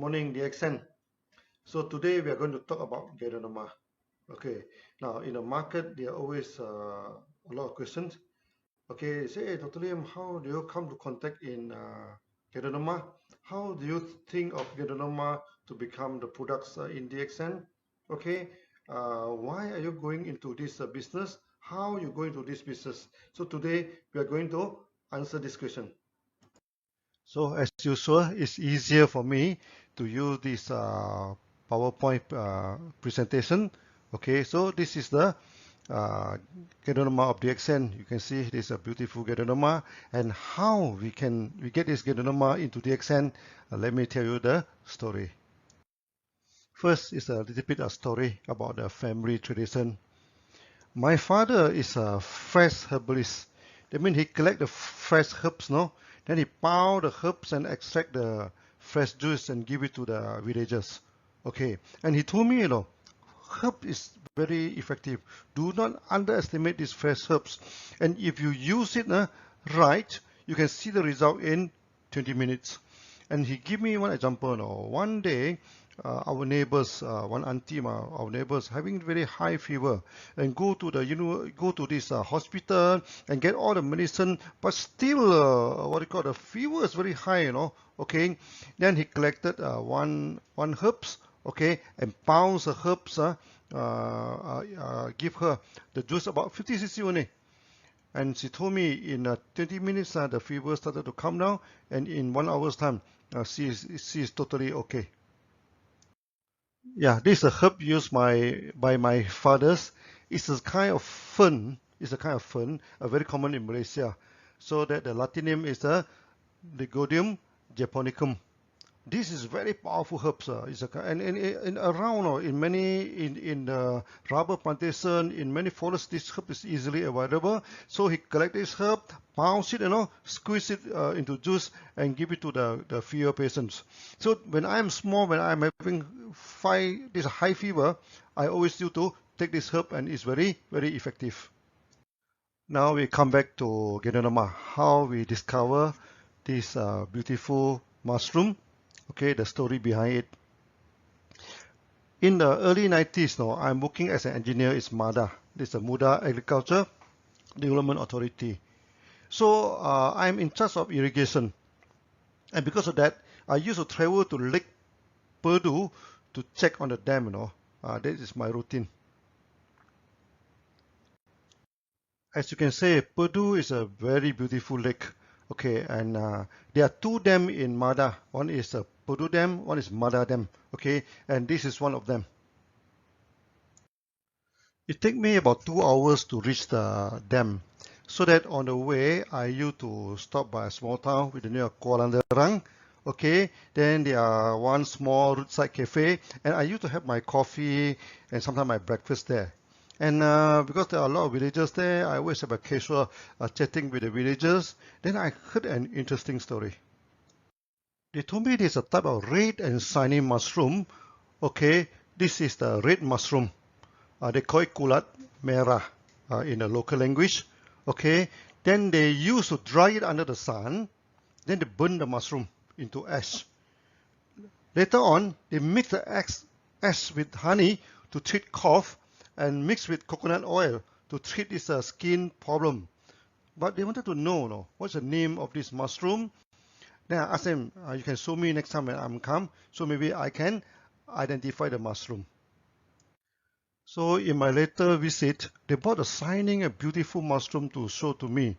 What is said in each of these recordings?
morning, DXN. So today we are going to talk about Gaoderma. Okay, now in the market there are always a lot of questions. Okay, say, hey, Dr. Lim, how do you come to contact in Gaoderma? How do you think of Gaoderma to become the products in DXN? Okay, why are you going into this business? How you go into this business? So today we are going to answer this question. So as usual, it's easier for me to use this PowerPoint presentation. Okay, so this is the Gaoderma of DXN. You can see this is a beautiful Gaoderma, and how we get this Gaoderma into DXN. Let me tell you the story. First is a little bit of story about the family tradition. My father is a fresh herbalist. That means he collect the fresh herbs, no? Then he pound the herbs and extract the fresh juice and give it to the villagers. Okay, and he told me, herb is very effective. Do not underestimate these fresh herbs. And if you use it right, you can see the result in 20 minutes. And he gave me one example. One day, our neighbors, one auntie, our neighbors, having very high fever, and go to this hospital and get all the medicine, but still, the fever is very high, Okay, then he collected one herbs, okay, and pounds the herbs, give her the juice about 50 cc only. And she told me in 20 minutes the fever started to come down, and in 1 hour's time she is totally okay. Yeah, this is a herb used by my fathers. It's a kind of fern. Very common in Malaysia. So that the Latin name is the Godium japonicum. This is very powerful herbs. It's around in the rubber plantation, in many forests, this herb is easily available. So he collect this herb, pounds it, squeeze it into juice and give it to the fever patients. So when I'm small, when I'm having this high fever, I always used to take this herb, and it's very, very effective. Now we come back to Gaoderma, how we discover this beautiful mushroom. Okay, the story behind it. In the early 90s, I'm working as an engineer in MADA. This is the Muda Agriculture Development Authority. So I'm in charge of irrigation. And because of that, I used to travel to Lake Perdu to check on the dam, that is my routine. As you can see, Perdu is a very beautiful lake. Okay, and there are two dams in MADA. One is a Perdu Dam, one is MADA Dam. Okay, and this is one of them. It takes me about 2 hours to reach the dam. So that on the way, I used to stop by a small town with the name of Kuala Lumpur. Okay, then there are one small roadside cafe, and I used to have my coffee and sometimes my breakfast there. And because there are a lot of villagers there, I always have a casual chatting with the villagers. Then I heard an interesting story. They told me there's a type of red and shiny mushroom. Okay, this is the red mushroom. They call it kulat merah in the local language. Okay, then they used to dry it under the sun. Then they burn the mushroom into ash. Later on, they mix the ash with honey to treat cough, and mix with coconut oil to treat this skin problem. But they wanted to know, what's the name of this mushroom. Then I asked them, you can show me next time when I'm come, so maybe I can identify the mushroom. So in my later visit, they brought a shining and beautiful mushroom to show to me.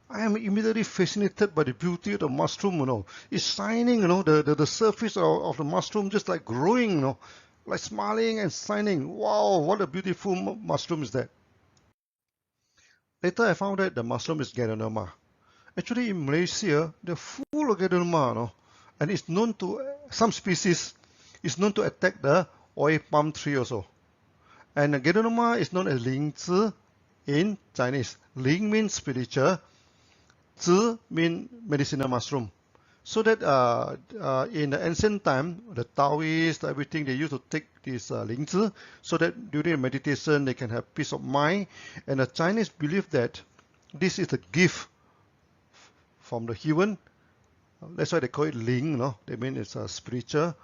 I am immediately fascinated by the beauty of the mushroom, It's shining, the surface of the mushroom just like glowing, like smiling and shining. Wow, what a beautiful mushroom is that. Later I found that the mushroom is Gaoderma. Actually in Malaysia, they're full of Gaoderma, and it's known to, some species is known to attack the oil palm tree also. And Gaoderma is known as Lingzhi in Chinese. Ling means spiritual, Zhi means medicinal mushroom. So that in the ancient time, the Taoists, everything, they used to take this Lingzhi, so that during meditation they can have peace of mind. And the Chinese believe that this is a gift from the heaven. That's why they call it Ling, They mean it's a spiritual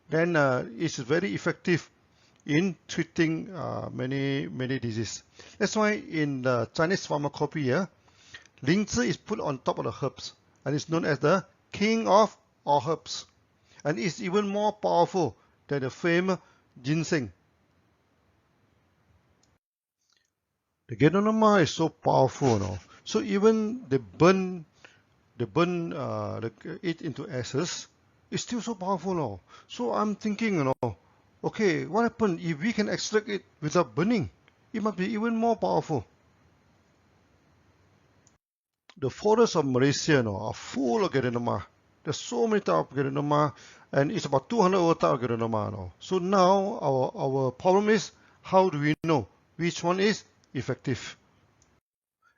then it's very effective in treating many diseases. That's why in the Chinese pharmacopoeia, Lingzhi is put on top of the herbs and it's known as the king of all herbs, and it's even more powerful than the famed ginseng. The Gaoderma is so powerful, you know. So even they burn it into ashes, it's still so powerful, you know. So I'm thinking, you know, okay, what happens if we can extract it without burning? It must be even more powerful. The forests of Malaysia, you know, are full of Gaoderma. There's so many types of Gaoderma, and it's about 200 over types of Gaoderma, you know. So now our problem is, how do we know which one is effective?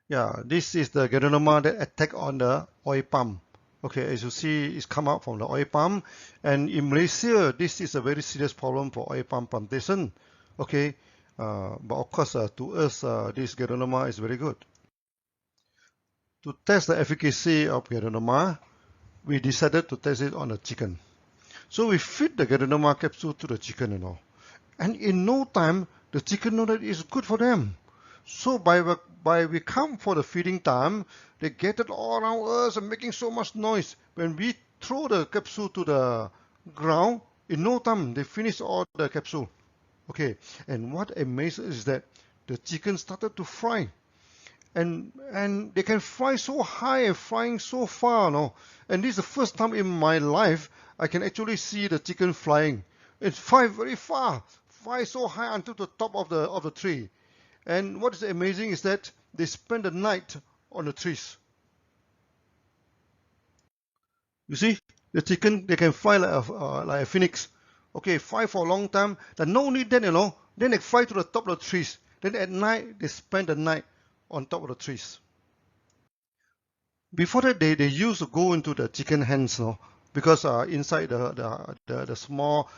Yeah, this is the Gaoderma that attack on the oil palm. Okay, as you see, it's come out from the oil palm, and in Malaysia, this is a very serious problem for oil palm plantation. Okay, but of course, to us, this Gaoderma is very good. To test the efficacy of Gaoderma, we decided to test it on the chicken. So we feed the Gaoderma capsule to the chicken, you know, and in no time, the chicken know that it's good for them. So by we come for the feeding time, they gathered all around us and making so much noise. When we throw the capsule to the ground, in no time they finish all the capsule. Okay, and what amazes is that the chicken started to fly, and they can fly so high and flying so far, no. And this is the first time in my life I can actually see the chicken flying. It fly very far, fly so high until the top of the tree. And what is amazing is that they spend the night on the trees. You see, the chicken, they can fly like a phoenix. Okay, fly for a long time. Then no need then, you know. Then they fly to the top of the trees. Then at night, they spend the night on top of the trees. Before that, they used to go into the chicken hens, you know, because inside the small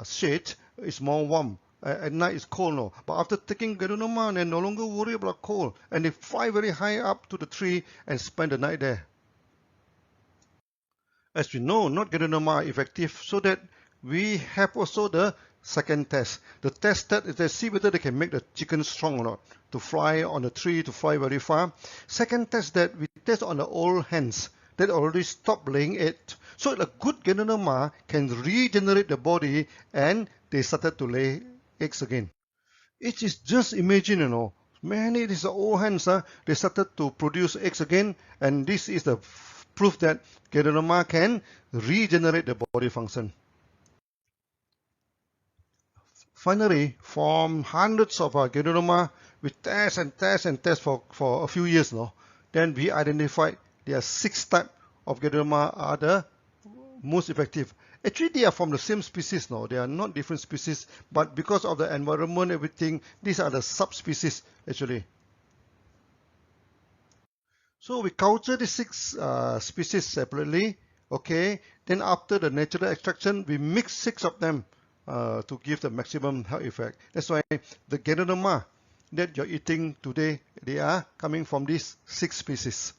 shade is more warm. At night it's cold, no. But after taking Gaoderma, they no longer worry about cold, and they fly very high up to the tree and spend the night there. As we know, not Gaoderma effective, so that we have also the second test. The test that is to see whether they can make the chicken strong or not, to fly on the tree, to fly very far. Second test that we test on the old hens that already stopped laying egg. So a good Gaoderma can regenerate the body, and they started to lay eggs again. It is just imagine, you know, many these old hens, they started to produce eggs again, and this is the proof that Gaoderma can regenerate the body function. Finally, from hundreds of Gaoderma, we test and test and test for a few years, no? Then we identified there are 6 types of Gaoderma are the most effective. Actually, they are from the same species, no? They are not different species, but because of the environment, everything, these are the subspecies, actually. So we culture the 6 species separately, okay? Then after the natural extraction, we mix 6 of them to give the maximum health effect. That's why the Gaoderma that you're eating today, they are coming from these 6 species.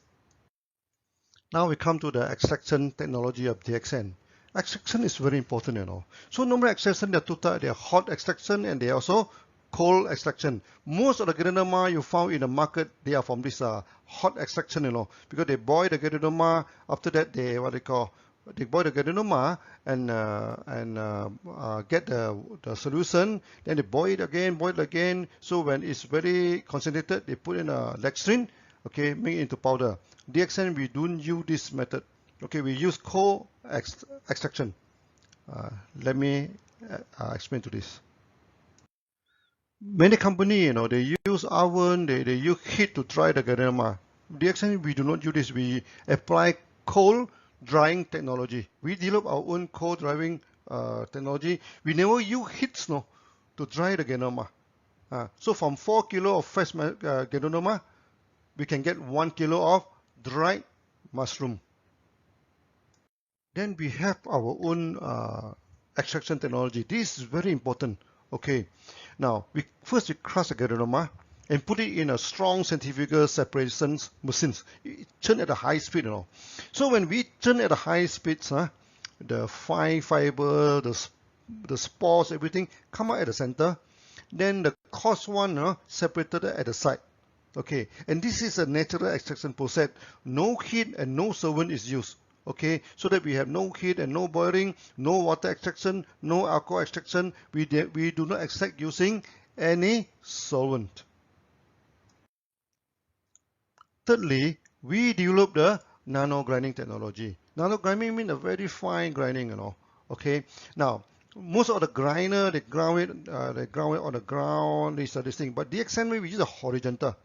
Now we come to the extraction technology of DXN. Extraction is very important, you know. So normal extraction, there are 2 types. They are hot extraction and they are also cold extraction. Most of the Gaoderma you found in the market, they are from this hot extraction, you know, because they boil the Gaoderma. After that, they boil the Gaoderma and get the solution. Then they boil it again. So when it's very concentrated, they put in a dextrin, okay, make it into powder. DXN, we don't use this method. Okay, we use cold extraction. Let me explain to this. Many companies, you know, they use oven, they use heat to dry the Gaoderma. DXN, we do not use this. We apply cold drying technology. We develop our own cold drying technology. We never use heat, no, to dry the Gaoderma. So from 4 kilo of fresh Gaoderma, we can get 1 kilo of dried mushroom. Then we have our own extraction technology. This is very important. Okay, now we crush the Gaoderma and put it in a strong centrifugal separation machines. It turn at a high speed, you know. So when we turn at a high speed, the fine fiber, the spores, everything come out at the center. Then the coarse one separated at the side. Okay, and this is a natural extraction process. No heat and no solvent is used. Okay, so that we have no heat and no boiling, no water extraction, no alcohol extraction. We do not extract using any solvent. Thirdly, we developed the nano grinding technology. Nano grinding means a very fine grinding, Okay, now most of the grinder they ground it on the ground. This thing, but DXN we use a horizontal.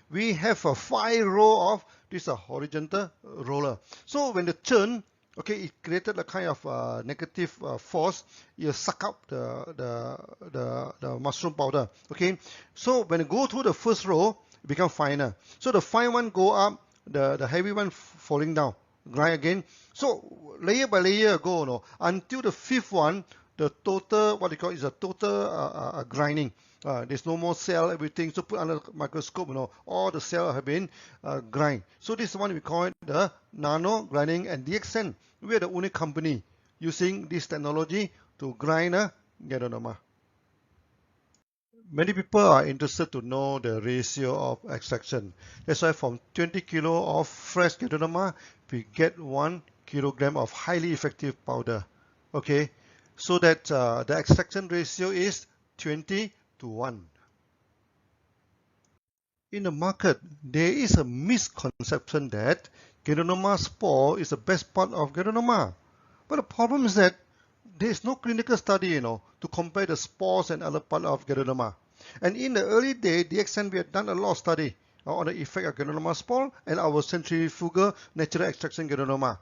We have a 5 row of this horizontal roller. So when the churn, okay, it created a kind of negative force. You suck up the mushroom powder. Okay, so when it go through the first row, it become finer. So the fine one go up, the heavy one falling down. Grind again. So layer by layer go, until the fifth one, the total what they call is a total grinding. There's no more cell, everything. So put under microscope, all the cells have been grind. So this one we call it the nano grinding, and DXN, we are the only company using this technology to grind a Gaoderma. Many people are interested to know the ratio of extraction. That's why from 20 kilo of fresh Gaoderma, we get 1 kilogram of highly effective powder. Okay, so that the extraction ratio is 20 to 1. In the market, there is a misconception that Gaoderma spore is the best part of Gaoderma. But the problem is that there is no clinical study, to compare the spores and other part of Gaoderma. And in the early day, DXN we had done a lot of study on the effect of Gaoderma spore and our centrifugal natural extraction Gaoderma.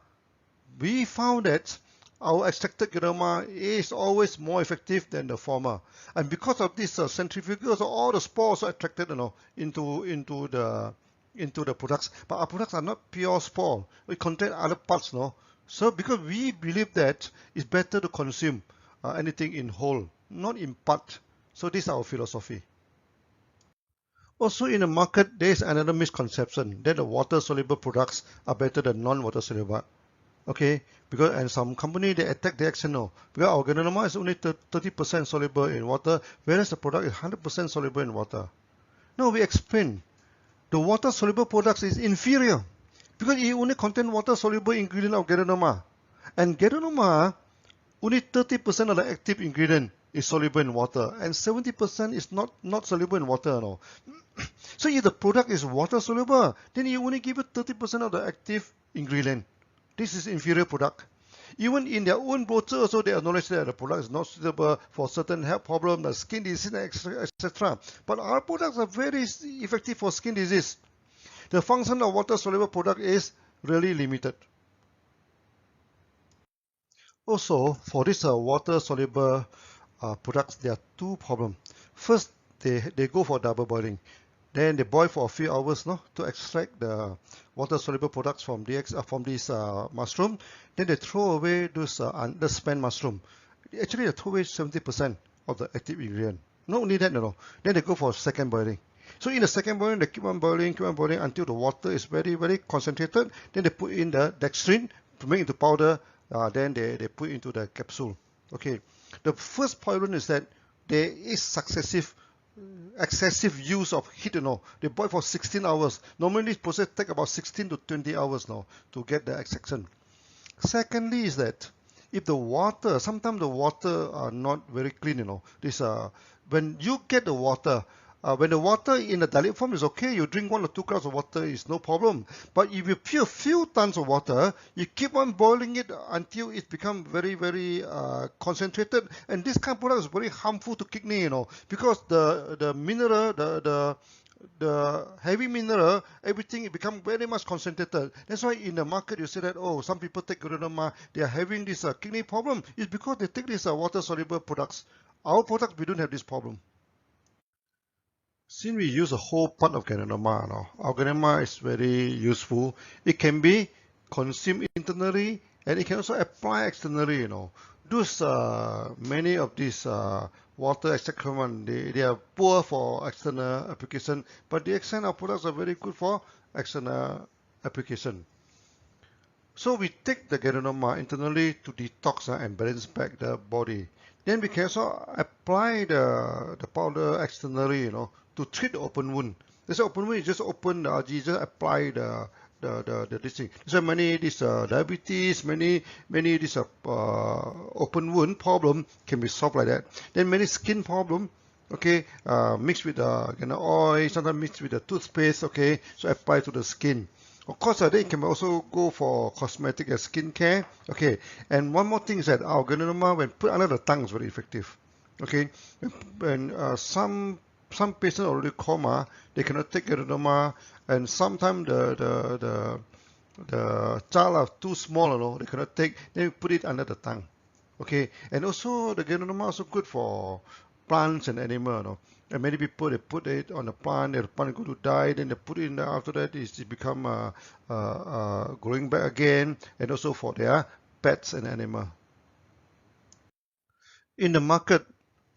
We found that our extracted Gaoderma is always more effective than the former, and because of this centrifugal, so all the spores are attracted, into the products. But our products are not pure spore; we contain other parts, So because we believe that it's better to consume anything in whole, not in part. So this is our philosophy. Also in the market, there is another misconception that the water-soluble products are better than non-water soluble. Okay, and some company they attack DXN, because our Gaoderma is only 30% soluble in water, whereas the product is 100% soluble in water. Now we explain, the water soluble products is inferior because it only contain water soluble ingredient of Gaoderma, and Gaoderma only 30% of the active ingredient is soluble in water, and 70% is not soluble in water. So if the product is water soluble, then you only give it 30% of the active ingredient. This is inferior product. Even in their own brochure also they acknowledge that the product is not suitable for certain health problems, like skin disease, etc. But our products are very effective for skin disease. The function of water soluble product is really limited. Also, for this water soluble products, there are two problems. First, they go for double boiling. Then they boil for a few hours, to extract the water-soluble products from this mushroom. Then they throw away those underspent mushroom. Actually, they throw away 70% of the active ingredient. Not only that, Then they go for second boiling. So in the second boiling, they keep on boiling until the water is very, very concentrated. Then they put in the dextrin to make it into powder. Then they put into the capsule. Okay. The first problem is that there is excessive use of heat, They boil for 16 hours. Normally this process takes about 16 to 20 hours to get the extraction. Secondly is that if the water, sometimes the water are not very clean, when you get the water, when the water in the dilute form is okay, you drink 1 or 2 cups of water is no problem. But if you put a few tons of water, you keep on boiling it until it becomes very, very concentrated. And this kind of product is very harmful to kidney, because the mineral, the heavy mineral, everything it becomes very much concentrated. That's why in the market you say that, some people take Gaoderma, they are having this kidney problem. It's because they take these water-soluble products. Our products, we don't have this problem. Since we use a whole part of Gaoderma, our Gaoderma is very useful. It can be consumed internally and it can also apply externally. Those many of these water extraction, they are poor for external application, but the DXN our products are very good for external application. So we take the Gaoderma internally to detox and balance back the body. Then we can also apply the powder externally, to treat the open wound. This open wound, you just open the algae, just apply this thing. So many this diabetes, many this open wound problem can be solved like that. Then many skin problem, okay, mixed with the oil, sometimes mixed with the toothpaste, okay, so apply to the skin. Of course, they can also go for cosmetic and skincare. Okay, and one more thing is that our Gaoderma, when put under the tongue, is very effective. Okay, and some patients already coma, they cannot take Gaoderma, and sometimes the child are too small, they cannot take. Then we put it under the tongue. Okay, and also the Gaoderma also good for plants and animal. And many people, they put it on the plant, the plant going to die, then they put it in there. After that it become growing back again, and also for their pets and animal. In the market,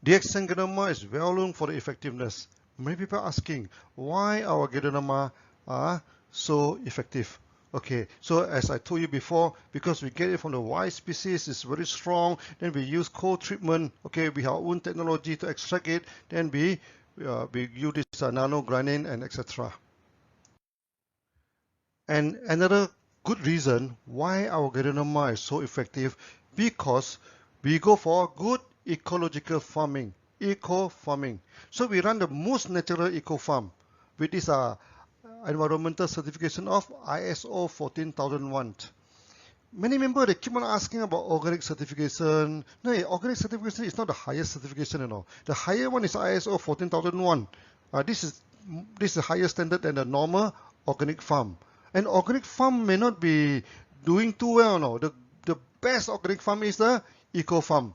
DXN Ganoderma is well known for the effectiveness. Many people are asking why our Gaoderma are so effective. Okay, so as I told you before, because we get it from the white species, it's very strong, then we use cold treatment, okay, we have our own technology to extract it, then we use this nano-granin and etc. And another good reason why our Gaoderma is so effective, because we go for good ecological farming, eco farming. So we run the most natural eco farm with this environmental certification of ISO 14001. Many members, they keep on asking about organic certification. No, organic certification is not the highest certification, The higher one is ISO 14001. This is the higher standard than the normal organic farm. And organic farm may not be doing too well, The best organic farm is the eco farm.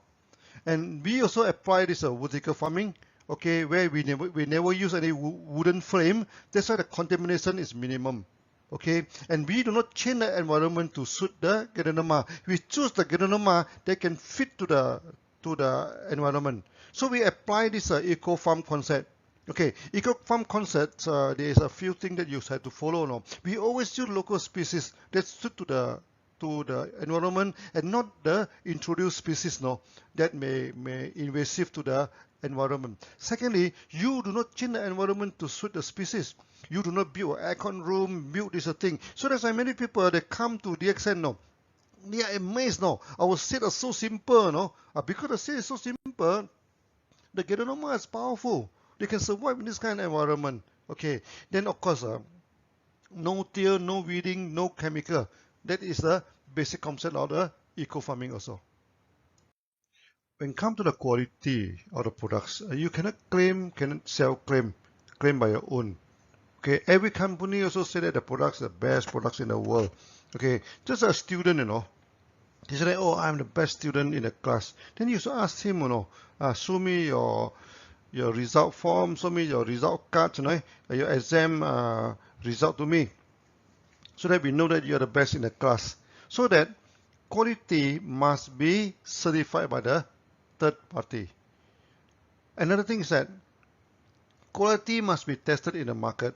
And we also apply this vertical farming, okay, where we never use any wooden frame. That's why the contamination is minimum. Okay, and we do not change the environment to suit the Gaoderma. We choose the Gaoderma that can fit to the environment. So we apply this eco farm concept. Okay, eco farm concept. There is a few things that you have to follow. We always use local species that suit to the environment, and not the introduced species that may invasive to the environment. Secondly, you do not change the environment to suit the species. You do not build an aircon room, build this thing. So that's why many people, they come to DXN they are amazed Our seed are so simple because the seed is so simple, the Gaoderma is powerful. They can survive in this kind of environment. Okay, then of course no till, no weeding, no chemical. That is the basic concept of the eco farming also. When it comes to the quality of the products, you cannot claim by your own. Okay, every company also say that the products are the best products in the world. Okay, just a student, he said, oh, I'm the best student in the class. Then you should ask him, show me your result form, show me your result card, your exam result to me, so that we know that you are the best in the class. So that quality must be certified by the third party. Another thing is that quality must be tested in the market,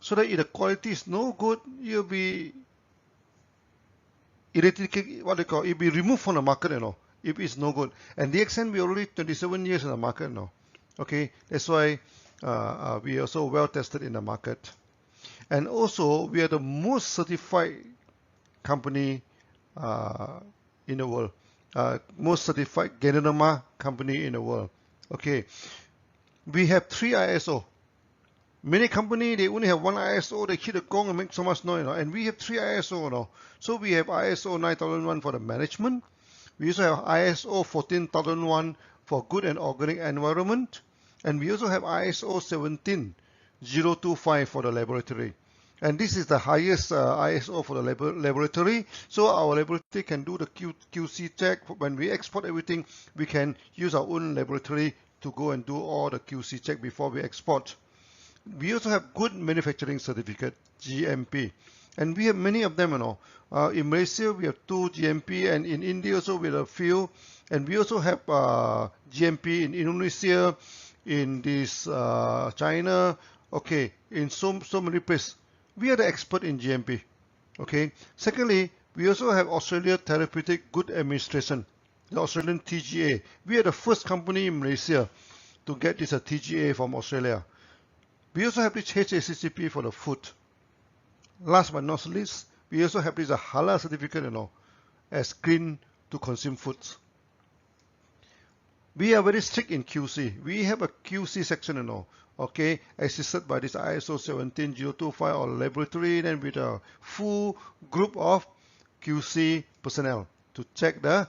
so that if the quality is no good, you'll be it'll be removed from the market, if it's no good. And DXN, we already 27 years in the market now. Okay, that's why we are also well tested in the market. And also, we are the most certified company in the world. Most certified Gaoderma company in the world. Okay, we have 3 ISO. Many companies, they only have 1 ISO, they hit the gong and make so much noise, and we have 3 ISO. So we have ISO 9001 for the management. We also have ISO 14001 for good and organic environment. And we also have ISO 17025 for the laboratory. And this is the highest ISO for the laboratory. So our laboratory can do the QC check. When we export everything, we can use our own laboratory to go and do all the QC check before we export. We also have good manufacturing certificate, GMP. And we have many of them, in Malaysia, we have 2 GMP, and in India also we have a few. And we also have GMP in Indonesia, in this China, okay, in so many places. We are the expert in GMP. Okay. Secondly, We also have Australia Therapeutic Good Administration, the Australian TGA. We are the first company in Malaysia to get this TGA from Australia. We also have this HACCP for the food. Last but not least, we also have this halal certificate, as clean to consume foods. We are very strict in QC. We have a QC section, okay, assisted by this ISO 17025 or laboratory, and with a full group of QC personnel to check the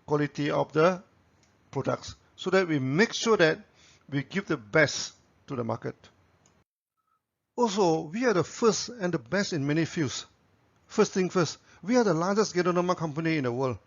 quality of the products, so that we make sure that we give the best to the market. Also, we are the first and the best in many fields. First thing first, we are the largest Gaoderma company in the world.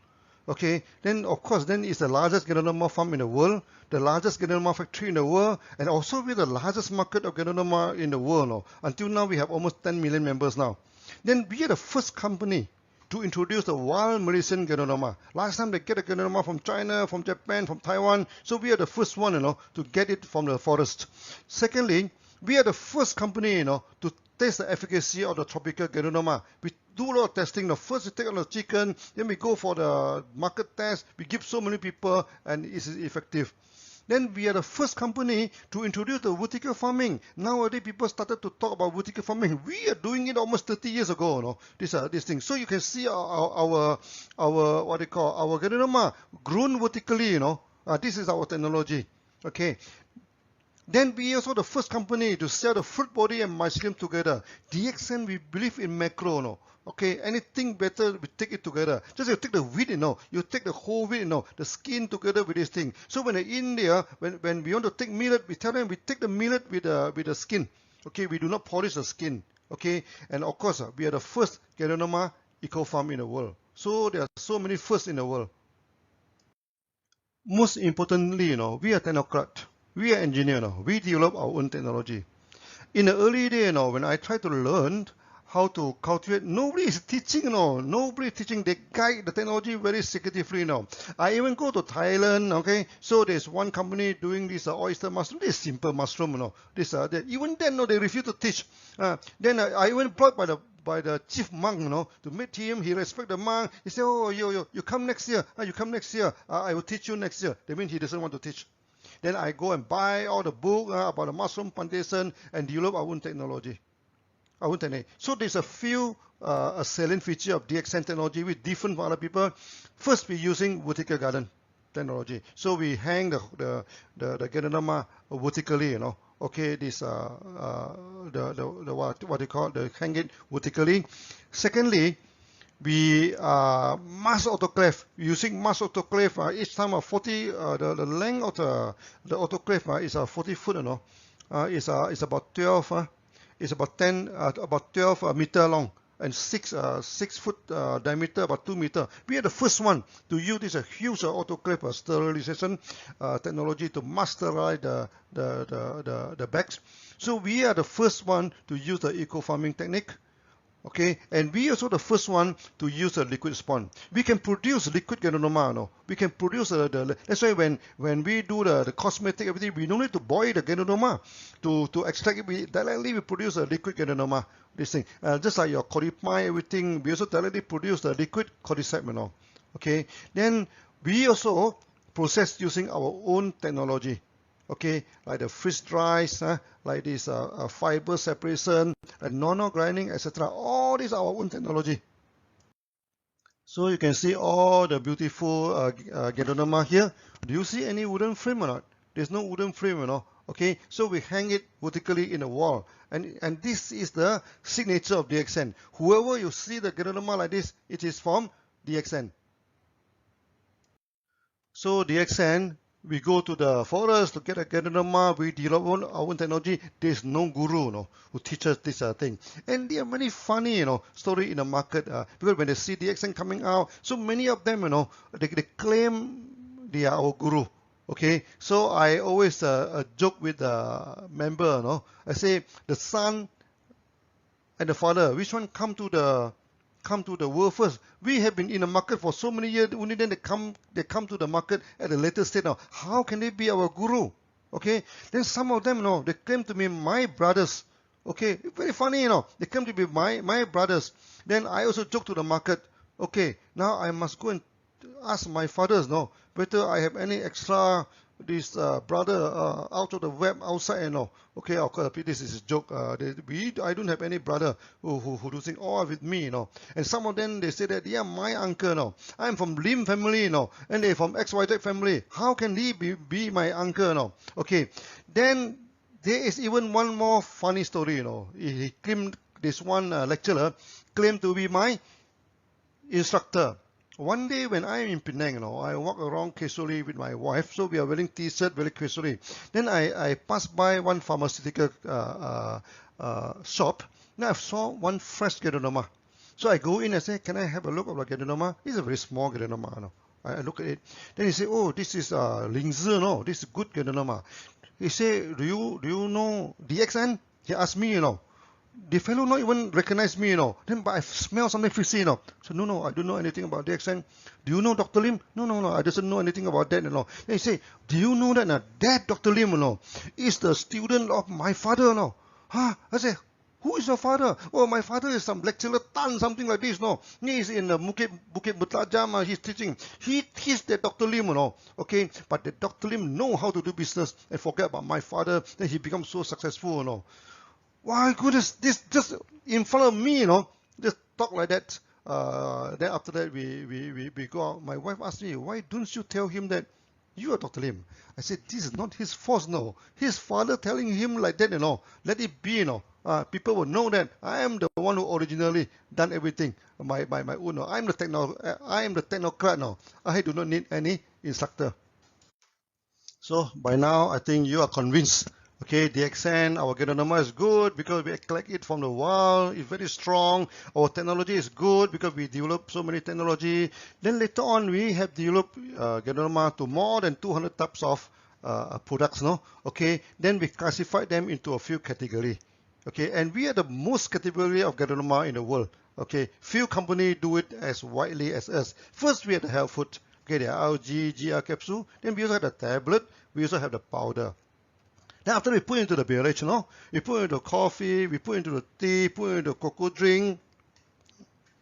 Okay, then of course, then it's the largest Gaoderma farm in the world, the largest Gaoderma factory in the world, and also we're the largest market of Gaoderma in the world. Until now, we have almost 10 million members now. Then we are the first company to introduce the wild Malaysian Gaoderma. Last time they get a Gaoderma from China, from Japan, from Taiwan, so we are the first one, to get it from the forest. Secondly, we are the first company, to test the efficacy of the tropical Gaoderma. We do a lot of testing. First we take on the chicken, then we go for the market test. We give so many people, and it is effective. Then we are the first company to introduce the vertical farming. Nowadays, people started to talk about vertical farming. We are doing it almost 30 years ago, this thing. So you can see our Gaoderma grown vertically, this is our technology. Okay. Then we are also the first company to sell the fruit body and mycelium together. DXN, we believe in macro, okay, anything better, we take it together. Just you take the wheat, you take the whole wheat, the skin together with this thing. So when they're in there, when we want to take millet, we tell them we take the millet with the skin. Okay, we do not polish the skin. Okay, and of course, we are the first Gaoderma eco farm in the world. So there are so many firsts in the world. Most importantly, we are technocrat. We are engineers. We develop our own technology. In the early day, when I tried to learn how to cultivate, nobody is teaching, nobody is teaching. They guide the technology very secretively now. I even go to Thailand, okay, so there's one company doing this oyster mushroom, this simple mushroom, even then, they refuse to teach. Then I even brought by the chief monk, to meet him. He respect the monk. He said, oh, you come next year. You come next year. I will teach you next year. That means he doesn't want to teach. Then I go and buy all the book about the mushroom plantation and develop our own technology. So there's a few salient feature of DXN technology with different from other people. First, we're using vertical garden technology. So we hang the Gaoderma vertically, Okay, this what you call the hang it vertically. Secondly, we mass autoclave. Using mass autoclave, each time 40 the length of the autoclave is 40 foot, it's about 12 it's about 12 meter long and 6 foot diameter, about 2 meter. We are the first one to use this huge autoclave sterilization technology to masterize the bags. So we are the first one to use the eco farming technique. Okay, and we also the first one to use a liquid spawn. We can produce liquid Gaoderma, We can produce that's why when we do the cosmetic everything, we don't need to boil the Gaoderma to extract it. Directly we produce a liquid Gaoderma. This thing, just like your cordyceps, everything, we also directly produce the liquid cordyceps, Okay, then we also process using our own technology. Okay, like the freeze dries, like this fiber separation, nano-grinding, etc. All these are our own technology. So you can see all the beautiful Gaoderma here. Do you see any wooden frame or not? There's no wooden frame, Okay, so we hang it vertically in the wall. And this is the signature of DXN. Whoever you see the Gaoderma like this, it is from DXN. So DXN, we go to the forest to get a Gaoderma, we develop our own technology. There's no guru, who teaches this thing. And there are many funny, story in the market, because when they see DXN coming out, so many of them, they claim they are our guru. Okay, so I always joke with the member, I say the son and the father, which one come to the world first? We have been in the market for so many years, only then they come to the market at a later stage now. How can they be our guru? Okay, then some of them, they claim to be my brothers. Okay, very funny, they claim to be my brothers. Then I also joke to the market, Okay, now I must go and ask my fathers, no, whether I have any extra this brother out of the web outside, you know. Okay, of course, this is a joke. I don't have any brother who do things all with me, you know. And some of them they say that, yeah, my uncle, no, I'm from Lim family, you know, and they from XYZ family. How can he be my uncle, no? Okay, then there is even one more funny story, you know. He claimed this one lecturer claimed to be my instructor. One day when I'm in Penang, you know, I walk around casually with my wife, so we are wearing t-shirt very casually. Then I pass by one pharmaceutical shop. Now I saw one fresh Gaoderma. So I go in and say, can I have a look at the Gaoderma? It's a very small Gaoderma, you know. I look at it. Then he say, oh, this is Lingzhi, no, this is good Gaoderma. He say, do you know DXN? He asked me, you know. The fellow not even recognize me, you know. Then, but I smell something fishy, you know. So, no, I don't know anything about DXN. Do you know Dr. Lim? No, I doesn't know anything about that, you know. Then he say, do you know that that Dr. Lim, you know, is the student of my father, you know. Huh? I say, who is your father? Oh, my father is some lecturer Tan, something like this, no. He's in Bukit Butajam, he's teaching. He's the Dr. Lim, you know. Okay, but the Dr. Lim know how to do business and forget about my father. Then he becomes so successful, you know. Why goodness, this just in front of me, you know, just talk like that. Then after that, we go out. My wife asked me, why don't you tell him that you are Dr. Lim? I said, this is not his fault, no. His father telling him like that, you know. Let it be, you know. People will know that I am the one who originally done everything my own. No. I am the technocrat now. I do not need any instructor. So by now, I think you are convinced. Okay, DXN, our Gaoderma is good because we collect it from the wild. It's very strong. Our technology is good because we develop so many technology. Then later on, we have developed Gaoderma to more than 200 types of products. No, okay. Then we classify them into a few categories. Okay, and we are the most category of Gaoderma in the world. Okay, few companies do it as widely as us. First, we have the health food. Okay, the algae, GR capsule. Then we also have the tablet. We also have the powder. Then after we put into the beverage, you know, we put into coffee, we put into the tea, put into cocoa drink.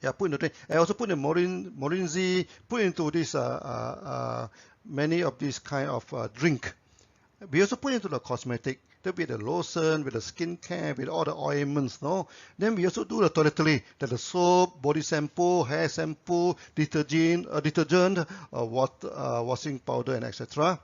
Yeah, put into drink. I also put in Morinzi, put into this many of these kind of drink. We also put into the cosmetic. There'll be the lotion, with the skincare, with all the ointments, no? Then we also do the toiletry, that the soap, body shampoo, hair shampoo, detergent, washing powder, and etc.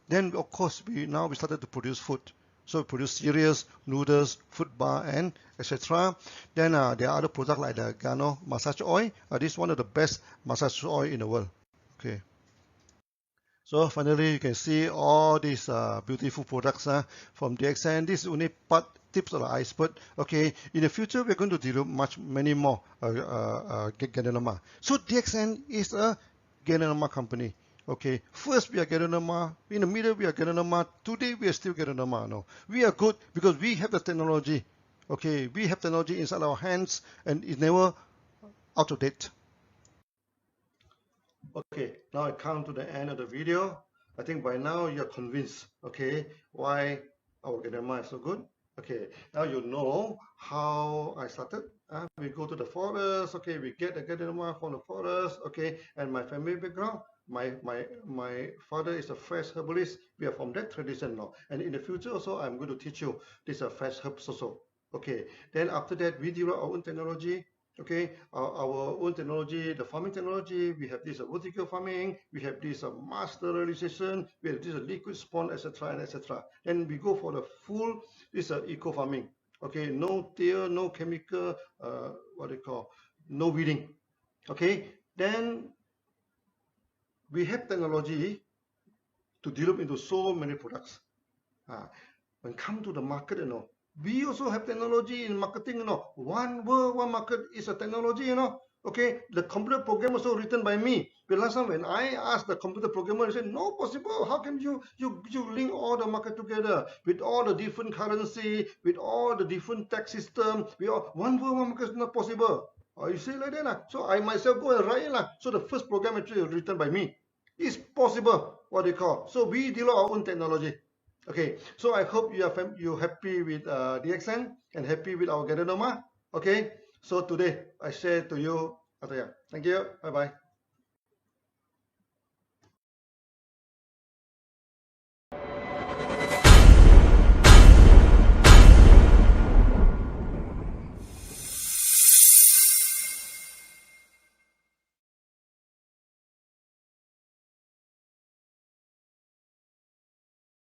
Then of course we started to produce food. So we produce cereals, noodles, food bar, and etc. Then there are other products like the Gano massage oil. This is one of the best massage oil in the world. Okay. So finally, you can see all these beautiful products from DXN. This is only tips of the iceberg. Okay, in the future, we're going to develop many more Gaoderma. So DXN is a Gaoderma company. Okay, first we are Gaoderma, in the middle we are Gaoderma, today we are still Gaoderma. No, we are good because we have the technology. Okay, we have technology inside our hands and it's never out of date. Okay, now I come to the end of the video. I think by now you're convinced, okay, why our Gaoderma is so good. Okay, now you know how I started. We go to the forest, okay, we get the Gaoderma from the forest, okay, and my family background, my father is a fresh herbalist. We are from that tradition now. And in the future also, I'm going to teach you this fresh herbs also. Okay, then after that, we develop our own technology. Okay, our own technology, the farming technology, we have this vertical farming, we have this mass sterilization, we have this liquid spawn, etc. and etc. Then we go for the full eco farming. Okay, no till, no chemical, no weeding. Okay, then we have technology to develop into so many products. When come to the market, we also have technology in marketing, One world, one market is a technology, Okay, the computer program also written by me. But last time when I asked the computer programmer, he said, no possible. How can you link all the market together with all the different currency, with all the different tax system? One world, one market is not possible. You say like that. So I myself go and write it. So the first program actually is written by me. It's possible, what they call. So we develop our own technology. Okay, so I hope you're happy with DXN and happy with our Gaoderma. Okay, so today I share to you Thank you. Bye bye.